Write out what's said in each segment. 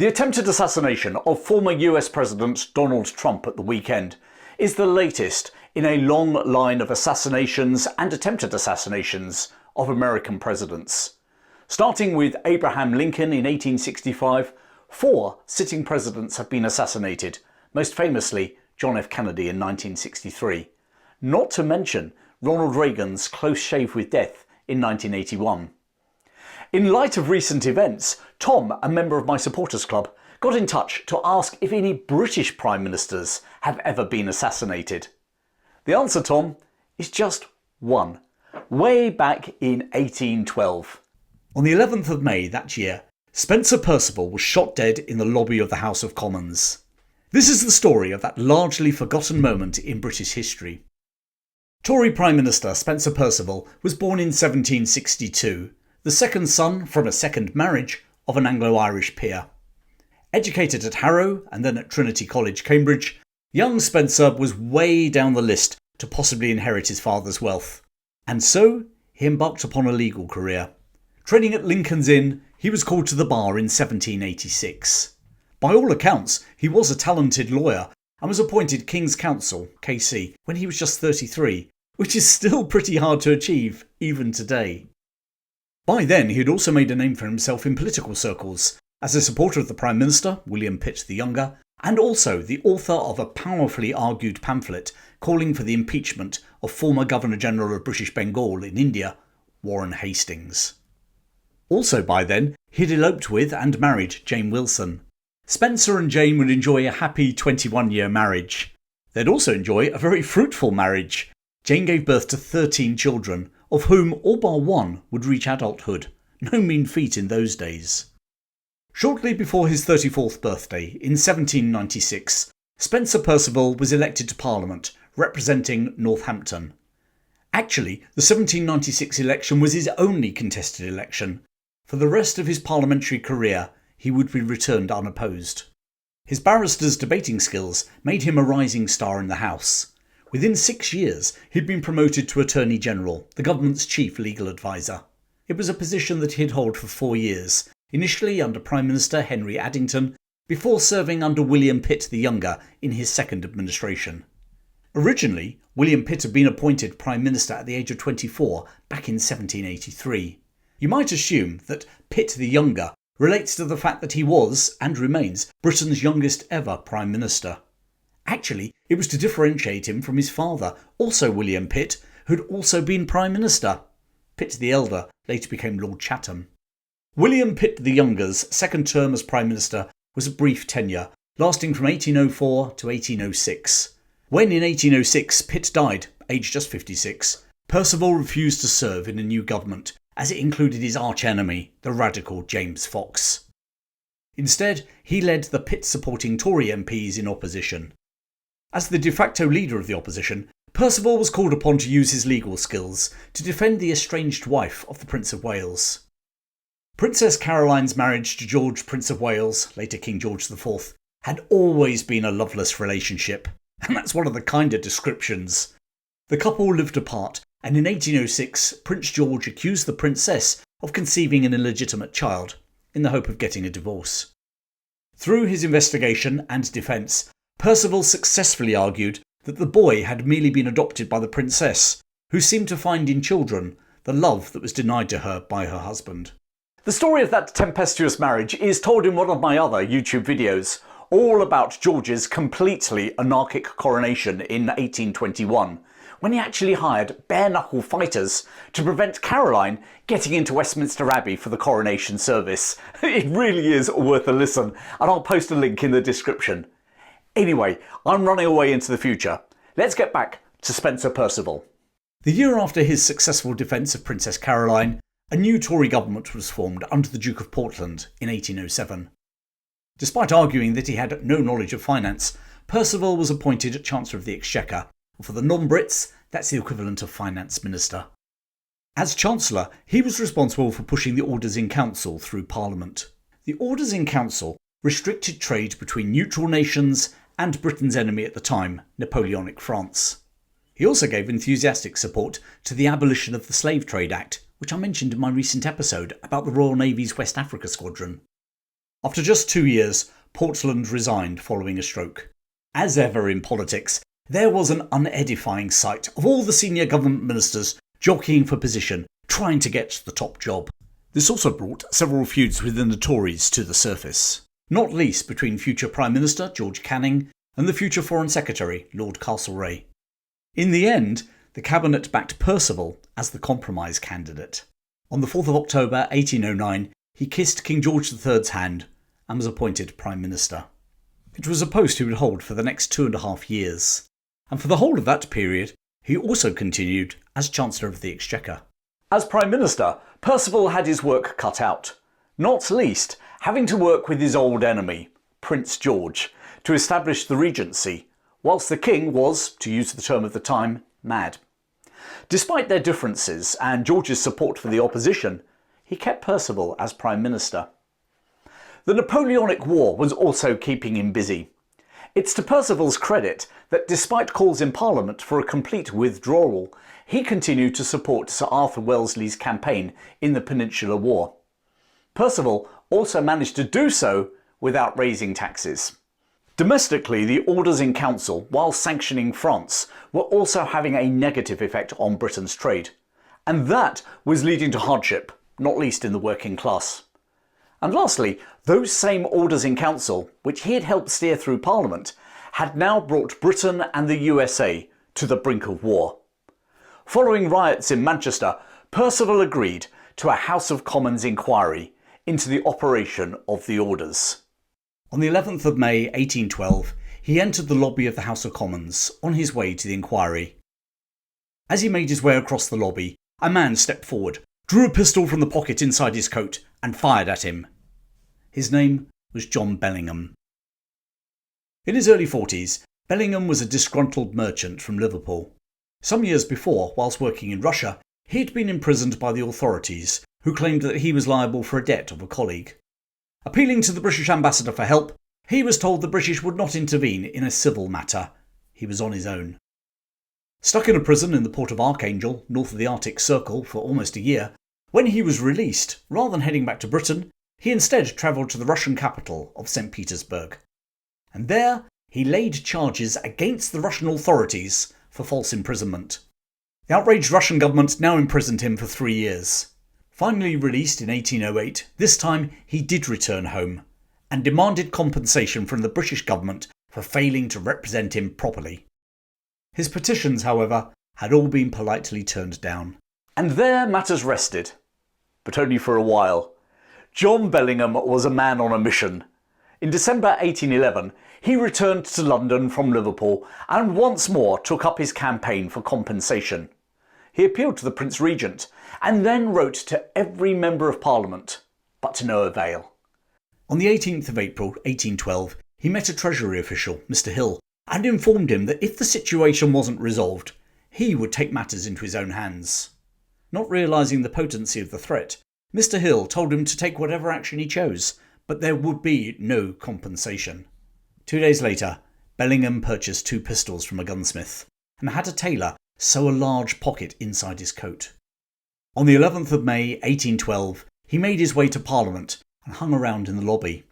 The attempted assassination of former US President Donald Trump at the weekend is the latest in a long line of assassinations and attempted assassinations of American presidents. Starting with Abraham Lincoln in 1865, 4 sitting presidents have been assassinated, most famously John F. Kennedy in 1963. Not to mention Ronald Reagan's close shave with death in 1981. In light of recent events, Tom, a member of my supporters club, got in touch to ask if any British Prime Ministers have ever been assassinated. The answer, Tom, is just one, way back in 1812. On the 11th of May that year, Spencer Perceval was shot dead in the lobby of the House of Commons. This is the story of that largely forgotten moment in British history. Tory Prime Minister Spencer Perceval was born in 1762, the second son from a second marriage of an Anglo-Irish peer. Educated at Harrow and then at Trinity College, Cambridge, young Spencer was way down the list to possibly inherit his father's wealth. And so he embarked upon a legal career. Training at Lincoln's Inn, he was called to the bar in 1786. By all accounts, he was a talented lawyer and was appointed King's Counsel, KC, when he was just 33, which is still pretty hard to achieve even today. By then, he had also made a name for himself in political circles, as a supporter of the Prime Minister, William Pitt the Younger, and also the author of a powerfully argued pamphlet calling for the impeachment of former Governor-General of British Bengal in India, Warren Hastings. Also by then, he'd eloped with and married Jane Wilson. Spencer and Jane would enjoy a happy 21-year marriage. They'd also enjoy a very fruitful marriage. Jane gave birth to 13 children, of whom all bar one would reach adulthood, no mean feat in those days. Shortly before his 34th birthday, in 1796, Spencer Perceval was elected to Parliament, representing Northampton. Actually, the 1796 election was his only contested election. For the rest of his parliamentary career, he would be returned unopposed. His barrister's debating skills made him a rising star in the House. Within 6 years, he'd been promoted to Attorney General, the government's chief legal advisor. It was a position that he'd held for 4 years, initially under Prime Minister Henry Addington, before serving under William Pitt the Younger in his second administration. Originally, William Pitt had been appointed Prime Minister at the age of 24 back in 1783. You might assume that Pitt the Younger relates to the fact that he was, and remains, Britain's youngest ever Prime Minister. Actually, it was to differentiate him from his father, also William Pitt, who'd also been Prime Minister. Pitt the Elder later became Lord Chatham. William Pitt the Younger's second term as Prime Minister was a brief tenure, lasting from 1804 to 1806. When in 1806 Pitt died, aged just 56, Perceval refused to serve in a new government, as it included his arch-enemy, the radical James Fox. Instead, he led the Pitt-supporting Tory MPs in opposition. As the de facto leader of the opposition, Perceval was called upon to use his legal skills to defend the estranged wife of the Prince of Wales. Princess Caroline's marriage to George, Prince of Wales, later King George IV, had always been a loveless relationship, and that's one of the kinder descriptions. The couple lived apart, and in 1806 Prince George accused the princess of conceiving an illegitimate child, in the hope of getting a divorce. Through his investigation and defence, Perceval successfully argued that the boy had merely been adopted by the princess, who seemed to find in children the love that was denied to her by her husband. The story of that tempestuous marriage is told in one of my other YouTube videos, all about George's completely anarchic coronation in 1821, when he actually hired bare-knuckle fighters to prevent Caroline getting into Westminster Abbey for the coronation service. It really is worth a listen, and I'll post a link in the description. Anyway, I'm running away into the future. Let's get back to Spencer Perceval. The year after his successful defence of Princess Caroline, a new Tory government was formed under the Duke of Portland in 1807. Despite arguing that he had no knowledge of finance, Perceval was appointed Chancellor of the Exchequer, and for the non-Brits, that's the equivalent of Finance Minister. As Chancellor, he was responsible for pushing the Orders in Council through Parliament. The Orders in Council restricted trade between neutral nations and Britain's enemy at the time, Napoleonic France. He also gave enthusiastic support to the abolition of the Slave Trade Act, which I mentioned in my recent episode about the Royal Navy's West Africa Squadron. After just 2 years, Portland resigned following a stroke. As ever in politics, there was an unedifying sight of all the senior government ministers jockeying for position, trying to get the top job. This also brought several feuds within the Tories to the surface, not least between future Prime Minister George Canning and the future Foreign Secretary Lord Castlereagh. In the end, the cabinet backed Perceval as the compromise candidate. On the 4th of October 1809, he kissed King George III's hand and was appointed Prime Minister. It was a post he would hold for the next 2.5 years, and for the whole of that period he also continued as Chancellor of the Exchequer. As Prime Minister, Perceval had his work cut out, not least having to work with his old enemy, Prince George, to establish the regency, whilst the king was, to use the term of the time, mad. Despite their differences and George's support for the opposition, he kept Perceval as Prime Minister. The Napoleonic War was also keeping him busy. It's to Perceval's credit that despite calls in Parliament for a complete withdrawal, he continued to support Sir Arthur Wellesley's campaign in the Peninsular War. Perceval also managed to do so without raising taxes. Domestically, the orders in council, while sanctioning France, were also having a negative effect on Britain's trade, and that was leading to hardship, not least in the working class. And lastly, those same orders in council, which he had helped steer through Parliament, had now brought Britain and the USA to the brink of war. Following riots in Manchester, Perceval agreed to a House of Commons inquiry into the operation of the orders. On the 11th of May 1812, he entered the lobby of the House of Commons on his way to the inquiry. As he made his way across the lobby, a man stepped forward, drew a pistol from the pocket inside his coat and fired at him. His name was John Bellingham. In his early 40s, Bellingham was a disgruntled merchant from Liverpool. Some years before, whilst working in Russia, he had been imprisoned by the authorities, who claimed that he was liable for a debt of a colleague. Appealing to the British ambassador for help, he was told the British would not intervene in a civil matter. He was on his own. Stuck in a prison in the port of Archangel, north of the Arctic Circle, for almost a year, when he was released, rather than heading back to Britain, he instead travelled to the Russian capital of St. Petersburg. And there he laid charges against the Russian authorities for false imprisonment. The outraged Russian government now imprisoned him for 3 years. Finally released in 1808, this time he did return home and demanded compensation from the British government for failing to represent him properly. His petitions, however, had all been politely turned down. And there matters rested. But only for a while. John Bellingham was a man on a mission. In December 1811, he returned to London from Liverpool and once more took up his campaign for compensation. He appealed to the Prince Regent and then wrote to every member of Parliament, but to no avail. On the 18th of April 1812, he met a Treasury official, Mr. Hill, and informed him that if the situation wasn't resolved, he would take matters into his own hands. Not realising the potency of the threat, Mr. Hill told him to take whatever action he chose, but there would be no compensation. 2 days later, Bellingham purchased 2 pistols from a gunsmith and had a tailor sew a large pocket inside his coat. On the 11th of May 1812, he made his way to Parliament and hung around in the lobby.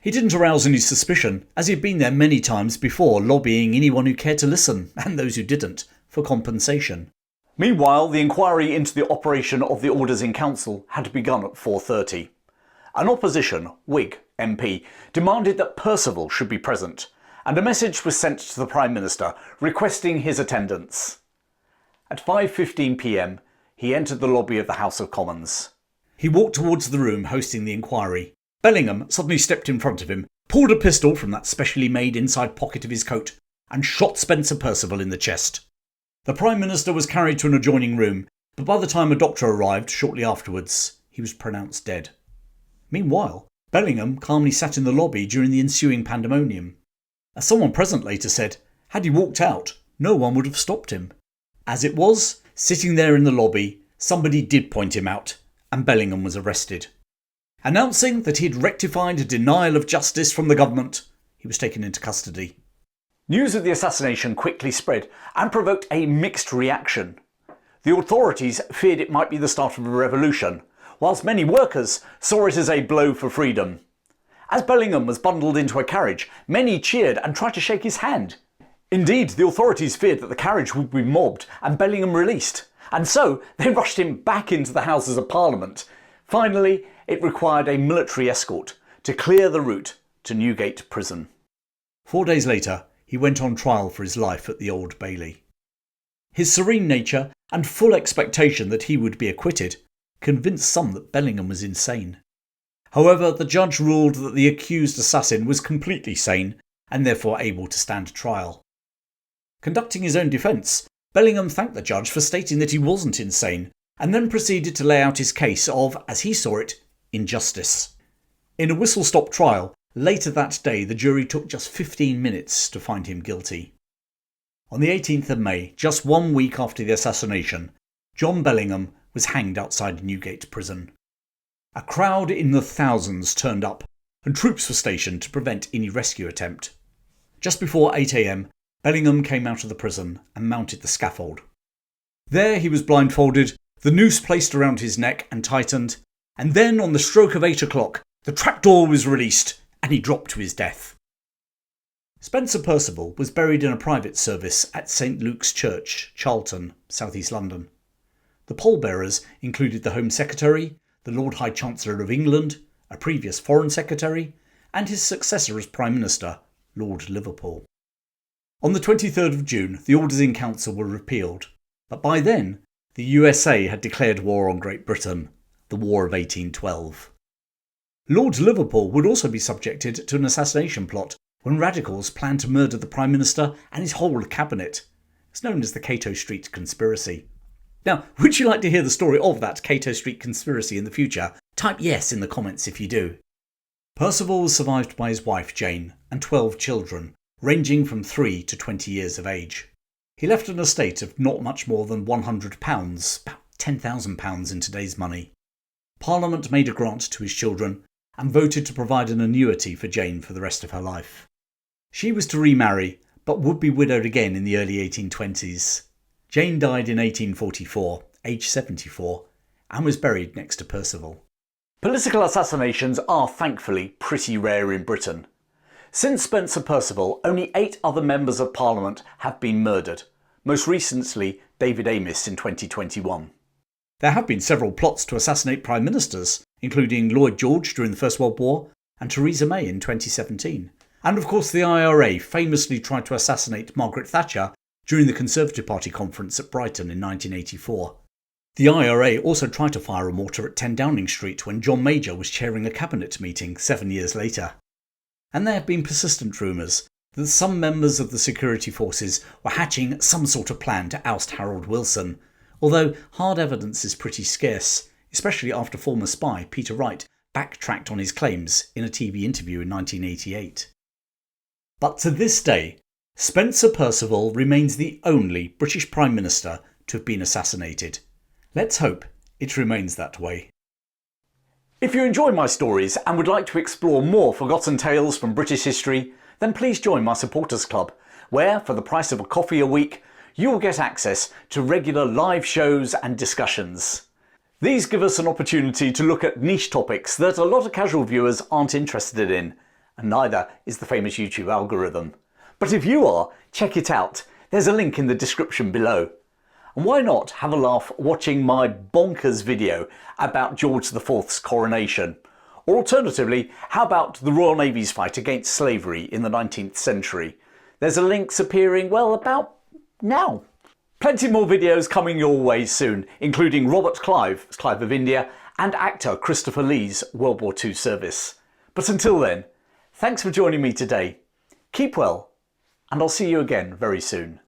He didn't arouse any suspicion, as he had been there many times before, lobbying anyone who cared to listen, and those who didn't, for compensation. Meanwhile, the inquiry into the operation of the orders in council had begun at 4:30. An opposition, Whig MP, demanded that Perceval should be present, and a message was sent to the Prime Minister requesting his attendance. At 5:15 p.m, he entered the lobby of the House of Commons. He walked towards the room hosting the inquiry. Bellingham suddenly stepped in front of him, pulled a pistol from that specially made inside pocket of his coat, and shot Spencer Perceval in the chest. The Prime Minister was carried to an adjoining room, but by the time a doctor arrived shortly afterwards, he was pronounced dead. Meanwhile, Bellingham calmly sat in the lobby during the ensuing pandemonium. As someone present later said, had he walked out, no one would have stopped him. As it was, sitting there in the lobby, somebody did point him out, and Bellingham was arrested. Announcing that he had rectified a denial of justice from the government, he was taken into custody. News of the assassination quickly spread and provoked a mixed reaction. The authorities feared it might be the start of a revolution, whilst many workers saw it as a blow for freedom. As Bellingham was bundled into a carriage, many cheered and tried to shake his hand. Indeed, the authorities feared that the carriage would be mobbed and Bellingham released, and so they rushed him back into the Houses of Parliament. Finally, it required a military escort to clear the route to Newgate Prison. 4 days later, he went on trial for his life at the Old Bailey. His serene nature and full expectation that he would be acquitted convinced some that Bellingham was insane. However, the judge ruled that the accused assassin was completely sane and therefore able to stand trial. Conducting his own defence, Bellingham thanked the judge for stating that he wasn't insane and then proceeded to lay out his case of, as he saw it, injustice. In a whistle-stop trial, later that day the jury took just 15 minutes to find him guilty. On the 18th of May, just 1 week after the assassination, John Bellingham was hanged outside Newgate Prison. A crowd in the thousands turned up, and troops were stationed to prevent any rescue attempt. Just before 8 AM, Bellingham came out of the prison and mounted the scaffold. There he was blindfolded, the noose placed around his neck and tightened, and then on the stroke of 8 o'clock, the trapdoor was released and he dropped to his death. Spencer Perceval was buried in a private service at St Luke's Church, Charlton, South East London. The pallbearers included the Home Secretary, the Lord High Chancellor of England, a previous Foreign Secretary, and his successor as Prime Minister, Lord Liverpool. On the 23rd of June, the Orders in Council were repealed, but by then, the USA had declared war on Great Britain, the War of 1812. Lord Liverpool would also be subjected to an assassination plot when radicals planned to murder the Prime Minister and his whole cabinet. It's known as the Cato Street Conspiracy. Now, would you like to hear the story of that Cato Street Conspiracy in the future? Type yes in the comments if you do. Perceval was survived by his wife Jane and 12 children, ranging from 3 to 20 years of age. He left an estate of not much more than £100, about £10,000 in today's money. Parliament made a grant to his children and voted to provide an annuity for Jane for the rest of her life. She was to remarry, but would be widowed again in the early 1820s. Jane died in 1844, aged 74, and was buried next to Perceval. Political assassinations are thankfully pretty rare in Britain. Since Spencer Perceval, only 8 other members of Parliament have been murdered, most recently David Amess in 2021. There have been several plots to assassinate Prime Ministers, including Lloyd George during the First World War and Theresa May in 2017. And of course the IRA famously tried to assassinate Margaret Thatcher during the Conservative Party conference at Brighton in 1984. The IRA also tried to fire a mortar at 10 Downing Street when John Major was chairing a cabinet meeting 7 years later. And there have been persistent rumours that some members of the security forces were hatching some sort of plan to oust Harold Wilson, although hard evidence is pretty scarce, especially after former spy Peter Wright backtracked on his claims in a TV interview in 1988. But to this day, Spencer Perceval remains the only British Prime Minister to have been assassinated. Let's hope it remains that way. If you enjoy my stories and would like to explore more forgotten tales from British history, then please join my supporters club, where, for the price of a coffee a week, you will get access to regular live shows and discussions. These give us an opportunity to look at niche topics that a lot of casual viewers aren't interested in, and neither is the famous YouTube algorithm. But if you are, check it out. There's a link in the description below. And why not have a laugh watching my bonkers video about George IV's coronation? Or alternatively, how about the Royal Navy's fight against slavery in the 19th century? There's a link appearing, well, about now. Plenty more videos coming your way soon, including Robert Clive of India, and actor Christopher Lee's World War II service. But until then, thanks for joining me today. Keep well, and I'll see you again very soon.